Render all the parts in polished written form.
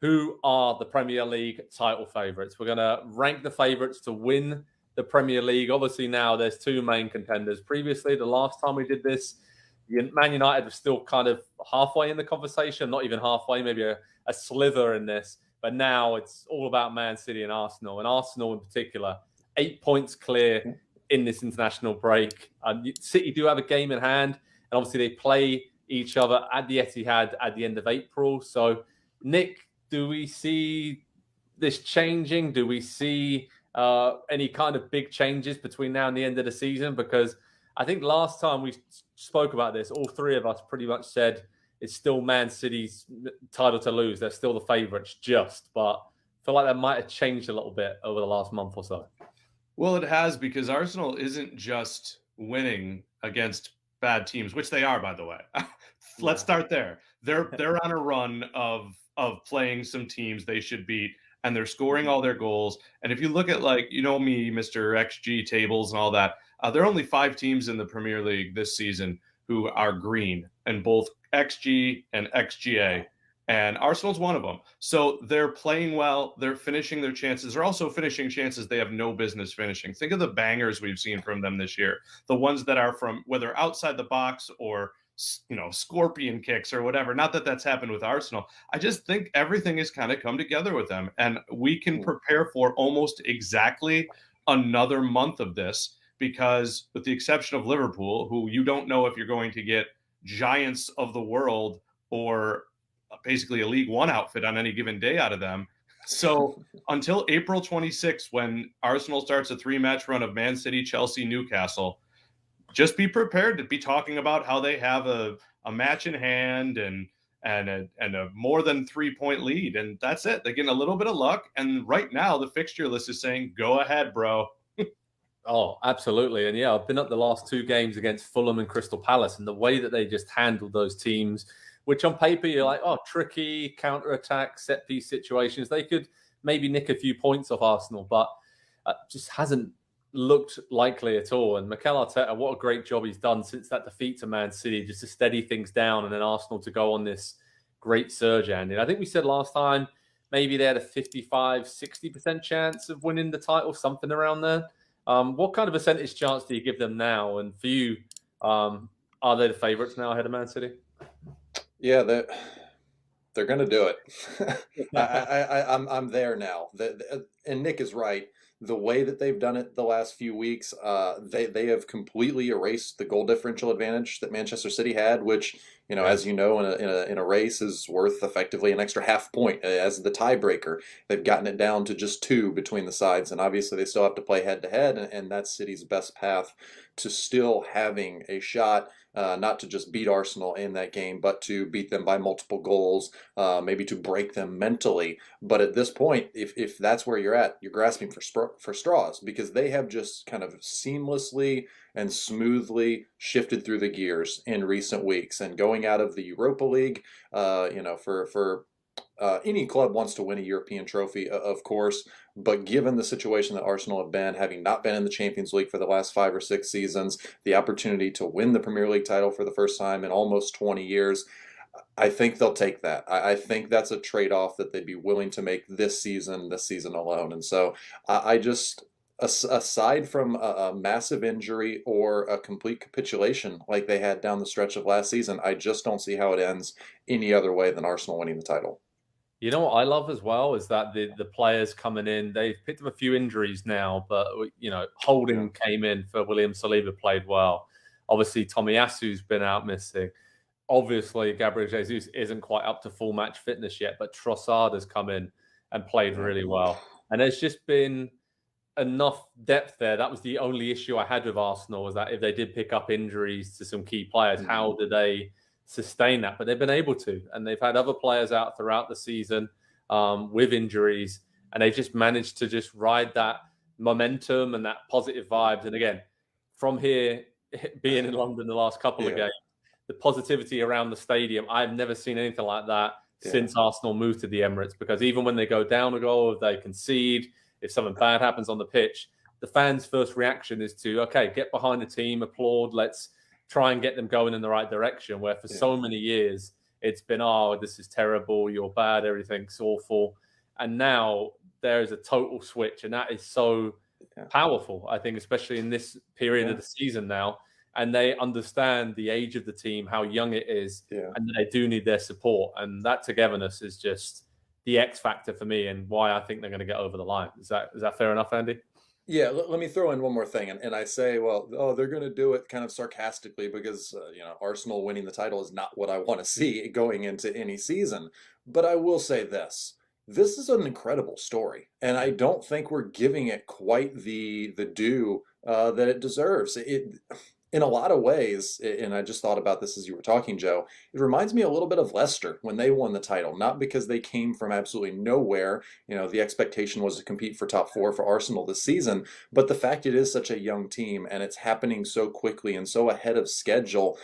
who are the Premier League title favourites. We're going to rank the favourites to win the Premier League. Obviously, now there's two main contenders. Previously, the last time we did this, Man United was still kind of halfway in the conversation, not even halfway, maybe a sliver in this. But now it's all about Man City and Arsenal in particular, 8 points clear in this international break. City do have a game in hand, and obviously they play each other at the Etihad at the end of April. So, Nick, do we see this changing? Do we see any kind of big changes between now and the end of the season? Because I think last time we spoke about this, all three of us pretty much said it's still Man City's title to lose. They're still the favourites but I feel like that might have changed a little bit over the last month or so. Well, it has, because Arsenal isn't just winning against bad teams, which they are, by the way. Let's start there. They're on a run of playing some teams they should beat, and they're scoring all their goals. And if you look at, like, you know me, Mr. XG tables and all that, there are only 5 teams in the Premier League this season who are green in both XG and XGA. And Arsenal's one of them. So they're playing well. They're finishing their chances. They're also finishing chances they have no business finishing. Think of the bangers we've seen from them this year. The ones that are from, whether outside the box or, scorpion kicks or whatever. Not that that's happened with Arsenal. I just think everything has kind of come together with them. And we can prepare for almost exactly another month of this, because with the exception of Liverpool, who you don't know if you're going to get giants of the world or basically a League One outfit on any given day out of them. So until April 26th, when Arsenal starts a 3-match run of Man City, Chelsea, Newcastle, just be prepared to be talking about how they have a match in hand and a more than 3-point lead. And that's it. They're getting a little bit of luck. And right now the fixture list is saying, go ahead, bro. Oh, absolutely. And yeah, I've been at the last 2 games against Fulham and Crystal Palace, and the way that they just handled those teams, which on paper you're like, oh, tricky, counter-attack, set-piece situations. They could maybe nick a few points off Arsenal, but just hasn't looked likely at all. And Mikel Arteta, what a great job he's done since that defeat to Man City, just to steady things down and then Arsenal to go on this great surge, Andy. And I think we said last time maybe they had a 55-60% chance of winning the title, something around there. What kind of percentage chance do you give them now? And for you, are they the favourites now ahead of Man City? Yeah, they're going to do it. I'm there now. And Nick is right. The way that they've done it the last few weeks, they have completely erased the goal differential advantage that Manchester City had, which, as you know, in a race is worth effectively an extra half point as the tiebreaker. They've gotten it down to just 2 between the sides, and obviously they still have to play head to head, and that's City's best path to still having a shot. Not to just beat Arsenal in that game, but to beat them by multiple goals, maybe to break them mentally. But at this point, if that's where you're at, you're grasping for straws, because they have just kind of seamlessly and smoothly shifted through the gears in recent weeks. And going out of the Europa League, for any club wants to win a European trophy, of course, but given the situation that Arsenal have been, having not been in the Champions League for the last 5 or 6 seasons, the opportunity to win the Premier League title for the first time in almost 20 years, I think they'll take that. I think that's a trade-off that they'd be willing to make this season alone. And so I just, aside from a massive injury or a complete capitulation like they had down the stretch of last season, I just don't see how it ends any other way than Arsenal winning the title. You know what I love as well is that the players coming in, they've picked up a few injuries now, but, Holding came in for William Saliba, played well. Obviously, Tomiyasu's been out missing. Obviously, Gabriel Jesus isn't quite up to full match fitness yet, but Trossard has come in and played really well. And there's just been enough depth there. That was the only issue I had with Arsenal, was that if they did pick up injuries to some key players, how do they sustain that? But they've been able to, and they've had other players out throughout the season with injuries, and they've just managed to just ride that momentum and that positive vibes. And again, from here, being in London the last couple of games, the positivity around the stadium, I've never seen anything like that since Arsenal moved to the Emirates, because even when they go down a goal, if they concede, if something bad happens on the pitch, the fans' first reaction is to, okay, get behind the team, applaud, let's try and get them going in the right direction, where for so many years, it's been, oh, this is terrible, you're bad, everything's awful. And now there is a total switch, and that is so powerful, I think, especially in this period of the season now. And they understand the age of the team, how young it is, and they do need their support. And that togetherness is just the X factor for me, and why I think they're going to get over the line. Is that fair enough, Andy? Yeah, let me throw in one more thing, and I say, well, they're going to do it kind of sarcastically because Arsenal winning the title is not what I want to see going into any season. But I will say this: this is an incredible story, and I don't think we're giving it quite the due that it deserves. In a lot of ways, and I just thought about this as you were talking, Joe, it reminds me a little bit of Leicester when they won the title, not because they came from absolutely nowhere. The expectation was to compete for top 4 for Arsenal this season, but the fact it is such a young team and it's happening so quickly and so ahead of schedule,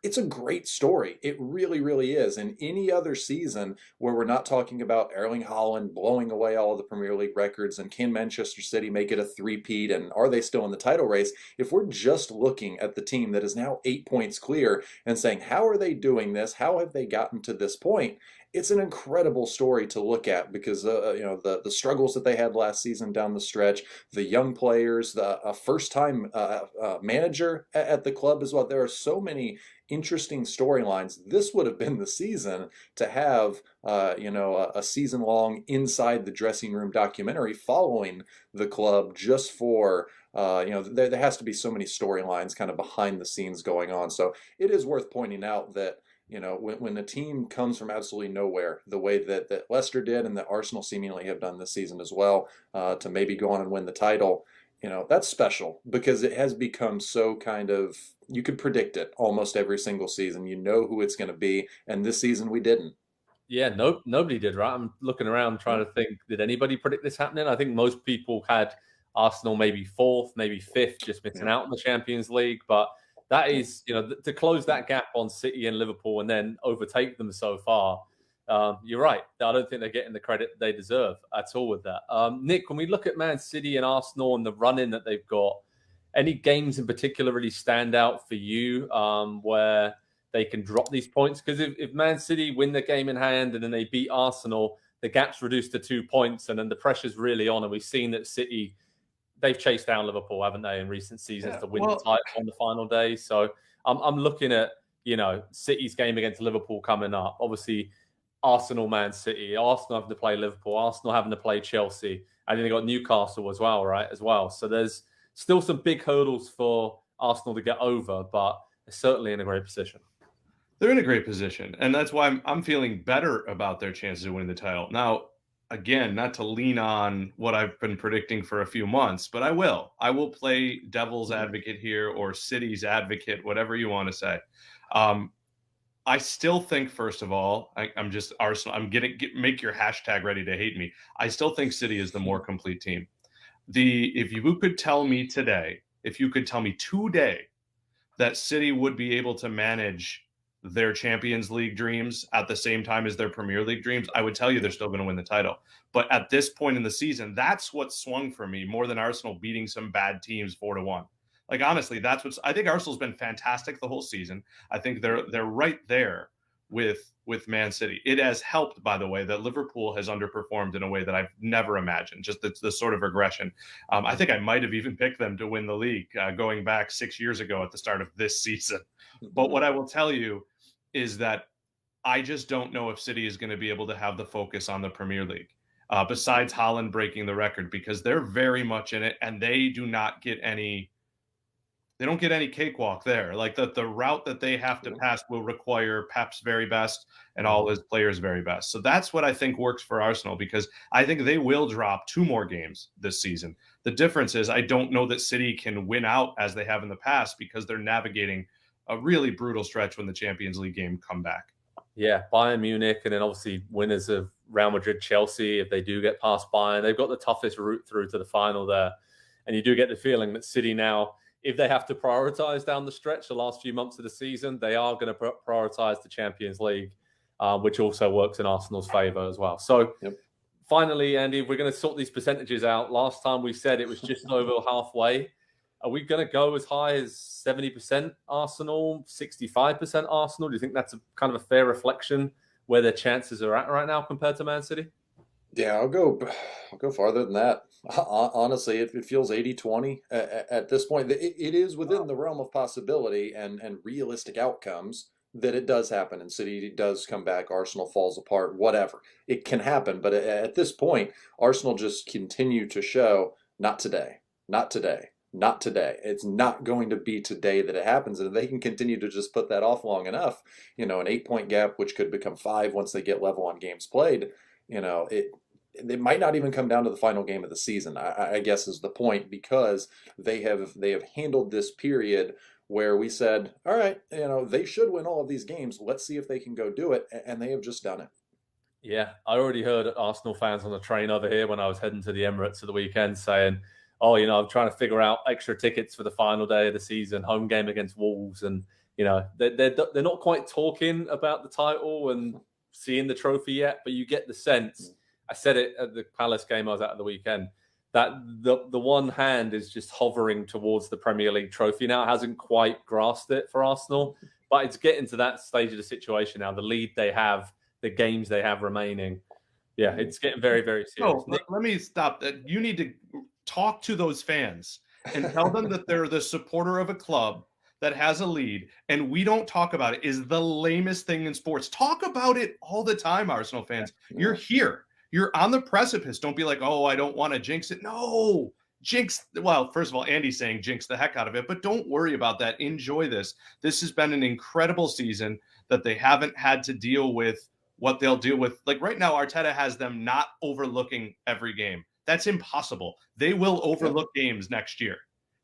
it's a great story. It really, really is. And any other season where we're not talking about Erling Haaland blowing away all of the Premier League records and can Manchester City make it a three-peat and are they still in the title race, if we're just looking at the team that is now 8 points clear and saying, how are they doing this? How have they gotten to this point? It's an incredible story to look at because the struggles that they had last season down the stretch, the young players, the first-time manager at the club as well. There are so many interesting storylines. This would have been the season to have a season-long inside the dressing room documentary following the club just for there has to be so many storylines kind of behind the scenes going on. So it is worth pointing out that when a team comes from absolutely nowhere, the way that Leicester did and that Arsenal seemingly have done this season as well, to maybe go on and win the title, that's special because it has become so kind of, you could predict it almost every single season. You know who it's going to be, and this season we didn't. Yeah, nobody did, right? I'm looking around trying to think, did anybody predict this happening? I think most people had Arsenal maybe 4th, maybe 5th, just missing out in the Champions League, but that is, to close that gap on City and Liverpool and then overtake them so far. You're right. I don't think they're getting the credit they deserve at all with that. Nick, when we look at Man City and Arsenal and the run-in that they've got, any games in particular really stand out for you where they can drop these points? Because if Man City win the game in hand and then they beat Arsenal, the gap's reduced to 2 points and then the pressure's really on. And we've seen that City, they've chased down Liverpool, haven't they, in recent seasons to win the title on the final day. So I'm looking at, City's game against Liverpool coming up. Obviously, Arsenal, Man City, Arsenal having to play Liverpool, Arsenal having to play Chelsea, and then they got Newcastle as well, right? So there's still some big hurdles for Arsenal to get over, but they're certainly in a great position. They're in a great position, and that's why I'm feeling better about their chances of winning the title. Now, again, not to lean on what I've been predicting for a few months, but I will play devil's advocate here or City's advocate, whatever you want to say. I still think, first of all, I'm just Arsenal. Make your hashtag ready to hate me. I still think City is the more complete team. If you could tell me today that City would be able to manage their Champions League dreams at the same time as their Premier League dreams, I would tell you they're still going to win the title. But at this point in the season, that's what swung for me more than Arsenal beating some bad teams 4-1. Like, honestly, I think Arsenal's been fantastic the whole season. I think they're right there with Man City. It has helped, by the way, that Liverpool has underperformed in a way that I've never imagined, just the sort of regression. I think I might have even picked them to win the league going back 6 years ago at the start of this season. But what I will tell you is that I just don't know if City is going to be able to have the focus on the Premier League, besides Haaland breaking the record, because they're very much in it and they don't get any cakewalk there. Like the route that they have to pass will require Pep's very best and all his players' very best. So that's what I think works for Arsenal, because I think they will drop 2 more games this season. The difference is I don't know that City can win out as they have in the past because they're navigating a really brutal stretch when the Champions League game come back. Yeah, Bayern Munich, and then obviously winners of Real Madrid, Chelsea, if they do get past Bayern, they've got the toughest route through to the final there. And you do get the feeling that City now, if they have to prioritize down the stretch the last few months of the season, they are going to prioritize the Champions League, which also works in Arsenal's favor as well. So finally, Andy, we're going to sort these percentages out. Last time we said it was just over halfway. Are we going to go as high as 70% Arsenal, 65% Arsenal? Do you think that's a kind of a fair reflection where their chances are at right now compared to Man City? Yeah, I'll go farther than that. Honestly, it feels 80-20 at this point. It is within the realm of possibility and realistic outcomes that it does happen and City does come back, Arsenal falls apart, whatever. It can happen, but at this point, Arsenal just continue to show, not today, not today, not today. It's not going to be today that it happens, and if they can continue to just put that off long enough, an 8-point gap, which could become 5 once they get level on games played, it might not even come down to the final game of the season, I guess is the point, because they have handled this period where we said, all right, they should win all of these games. Let's see if they can go do it. And they have just done it. Yeah, I already heard Arsenal fans on the train over here when I was heading to the Emirates at the weekend saying, oh, I'm trying to figure out extra tickets for the final day of the season, home game against Wolves. And, they're not quite talking about the title and seeing the trophy yet, but you get the sense. I said it at the Palace game I was at the weekend, that the one hand is just hovering towards the Premier League trophy now. It hasn't quite grasped it for Arsenal, but it's getting to that stage of the situation now. The lead they have, the games they have remaining. Yeah, it's getting very, very serious. So let me stop that. You need to talk to those fans and tell them that they're the supporter of a club that has a lead, and we don't talk about it is the lamest thing in sports. Talk about it all the time, Arsenal fans. You're here. You're on the precipice. Don't be like, oh, I don't want to jinx it. No, jinx. Well, first of all, Andy's saying jinx the heck out of it, but don't worry about that. Enjoy this. This has been an incredible season that they haven't had to deal with what they'll deal with. Like right now, Arteta has them not overlooking every game. That's impossible. They will overlook games next year.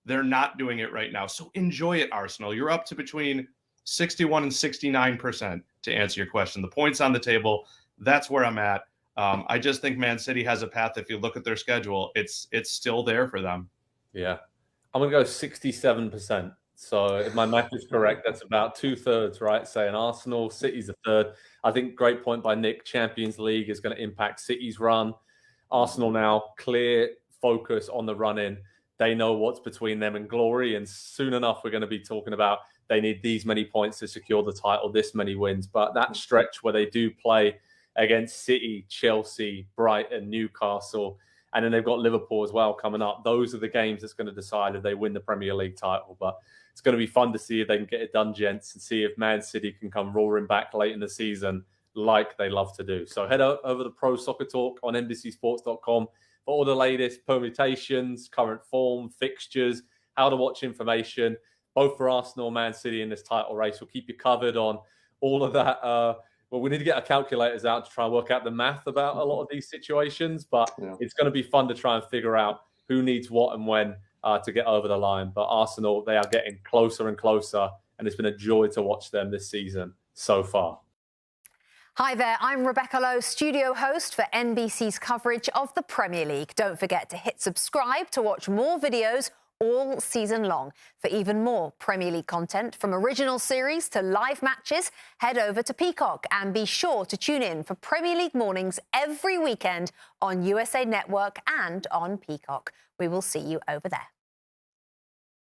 They're not doing it right now. So enjoy it, Arsenal. You're up to between 61 and 69% to answer your question. The points on the table, that's where I'm at. I just think Man City has a path. If you look at their schedule, it's still there for them. Yeah. I'm going to go 67%. So if my math is correct, that's about 2/3, right? Saying Arsenal, City's a third. I think great point by Nick. Champions League is going to impact City's run. Arsenal now clear focus on the run-in. They know what's between them and glory. And soon enough, we're going to be talking about they need these many points to secure the title, this many wins. But that stretch where they do play against City, Chelsea, Brighton, Newcastle, and then they've got Liverpool as well coming up. Those are the games that's going to decide if they win the Premier League title. But it's going to be fun to see if they can get it done, gents, and see if Man City can come roaring back late in the season like they love to do. So head over to Pro Soccer Talk on NBCSports.com for all the latest permutations, current form, fixtures, how to watch information, both for Arsenal and Man City in this title race. We'll keep you covered on all of that. Well, we need to get our calculators out to try and work out the math about a lot of these situations, but it's going to be fun to try and figure out who needs what and when to get over the line. But Arsenal, they are getting closer and closer, and it's been a joy to watch them this season so far. Hi there, I'm Rebecca Lowe, studio host for NBC's coverage of the Premier League. Don't forget to hit subscribe to watch more videos all season long. For even more Premier League content, from original series to live matches, head over to Peacock and be sure to tune in for Premier League mornings every weekend on USA Network and on Peacock. We will see you over there.